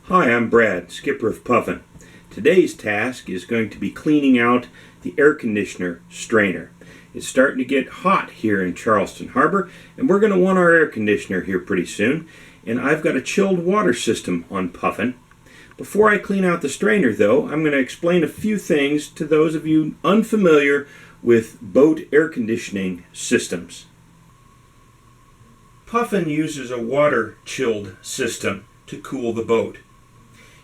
Hi, I'm Brad, skipper of Puffin. Today's task is going to be cleaning out the air conditioner strainer. It's starting to get hot here in Charleston Harbor, and we're going to want our air conditioner here pretty soon. And I've got a chilled water system on Puffin. Before I clean out the strainer, though, I'm going to explain a few things to those of you unfamiliar with boat air conditioning systems. Puffin uses a water-chilled system to cool the boat.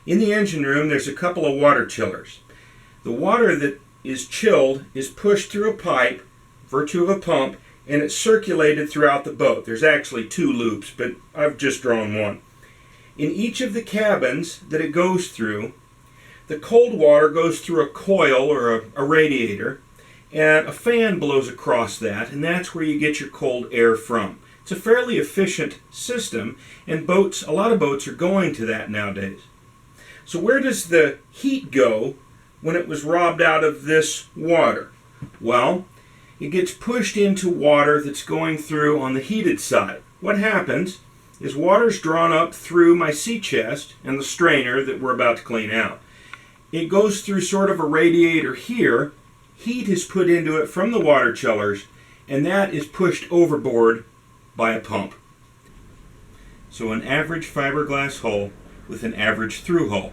In the engine room, there's a couple of water chillers. The water that is chilled is pushed through a pipe, virtue of a pump, and it's circulated throughout the boat. There's actually two loops, but I've just drawn one. In each of the cabins that it goes through, the cold water goes through a coil or a radiator, and a fan blows across that, and that's where you get your cold air from. It's a fairly efficient system, and a lot of boats are going to that nowadays. So where does the heat go when it was robbed out of this water? Well, it gets pushed into water that's going through on the heated side. What happens is water's drawn up through my sea chest and the strainer that we're about to clean out. It goes through sort of a radiator here. Heat is put into it from the water chillers, and that is pushed overboard by a pump. So an average fiberglass hull with an average through hull.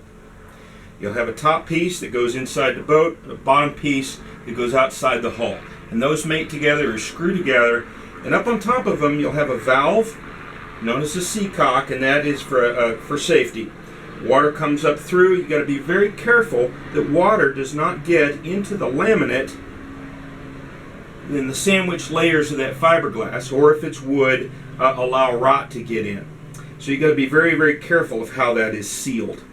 You'll have a top piece that goes inside the boat, a bottom piece that goes outside the hull. And those mate together or screw together. And up on top of them, you'll have a valve known as a seacock, and that is for safety. Water comes up through. You've got to be very careful that water does not get into the laminate in the sandwich layers of that fiberglass, or if it's wood, allow rot to get in. So you've got to be very, very careful of how that is sealed.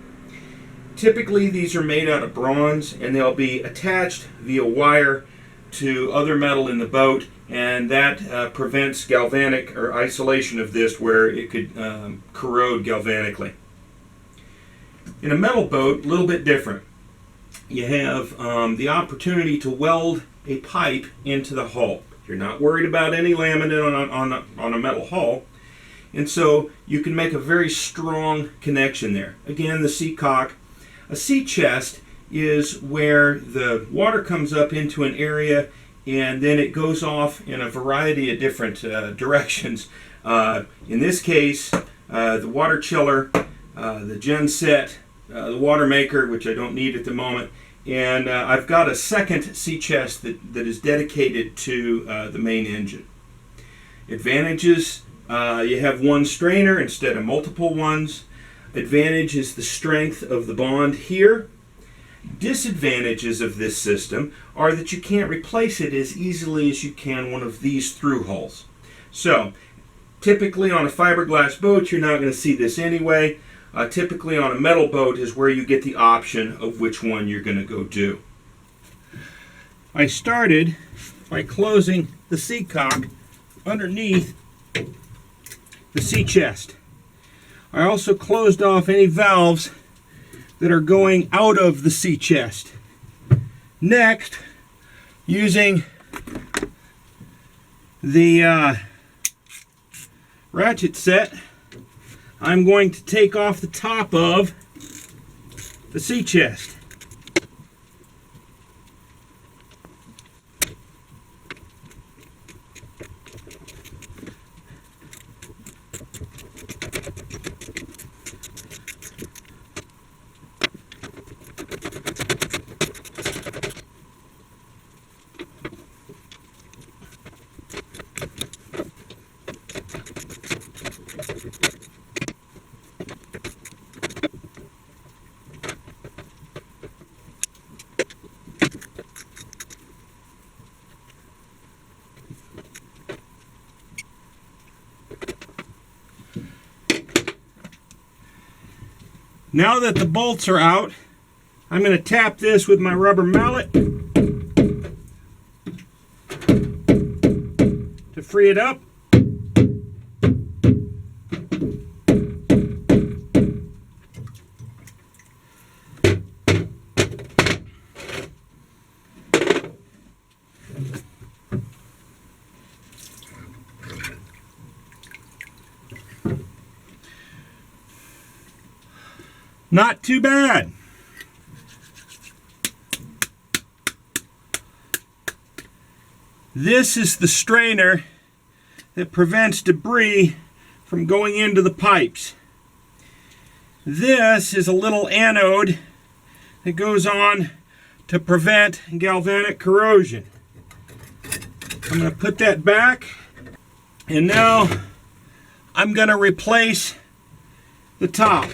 Typically, these are made out of bronze, and they'll be attached via wire to other metal in the boat, and that prevents galvanic or isolation of this where it could corrode galvanically. In a metal boat, a little bit different. You have the opportunity to weld a pipe into the hull. You're not worried about any laminate on a metal hull, and so you can make a very strong connection there. Again, the seacock. A sea chest is where the water comes up into an area and then it goes off in a variety of different directions. In this case, the water chiller, the genset, the water maker, which I don't need at the moment, and I've got a second sea chest that is dedicated to the main engine. Advantages, you have one strainer instead of multiple ones. Advantage is the strength of the bond here. Disadvantages of this system are that you can't replace it as easily as you can one of these through hulls. So, typically on a fiberglass boat, you're not going to see this anyway. Typically on a metal boat is where you get the option of which one you're going to go do. I started by closing the seacock underneath the sea chest. I also closed off any valves that are going out of the sea chest. Next, using the ratchet set, I'm going to take off the top of the sea chest. Now that the bolts are out, I'm going to tap this with my rubber mallet to free it up. Not too bad. This is the strainer that prevents debris from going into the pipes. This is a little anode that goes on to prevent galvanic corrosion. I'm going to put that back, and now I'm going to replace the top.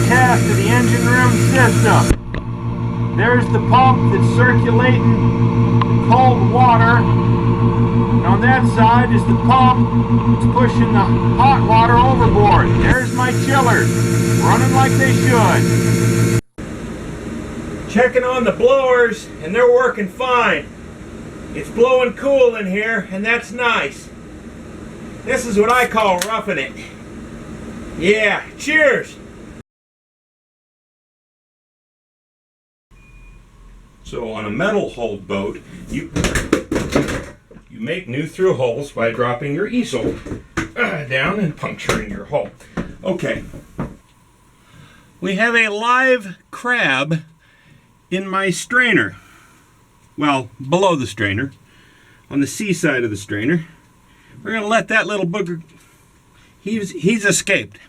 Test of the engine room system. There's the pump that's circulating the cold water. And on that side is the pump that's pushing the hot water overboard. There's my chillers, running like they should. Checking on the blowers, and they're working fine. It's blowing cool in here, and that's nice. This is what I call roughing it. Yeah, cheers! So on a metal hulled boat, you make new through holes by dropping your easel down and puncturing your hull. Okay. We have a live crab in my strainer. Well, below the strainer, on the sea side of the strainer. We're going to let that little booger, he's escaped.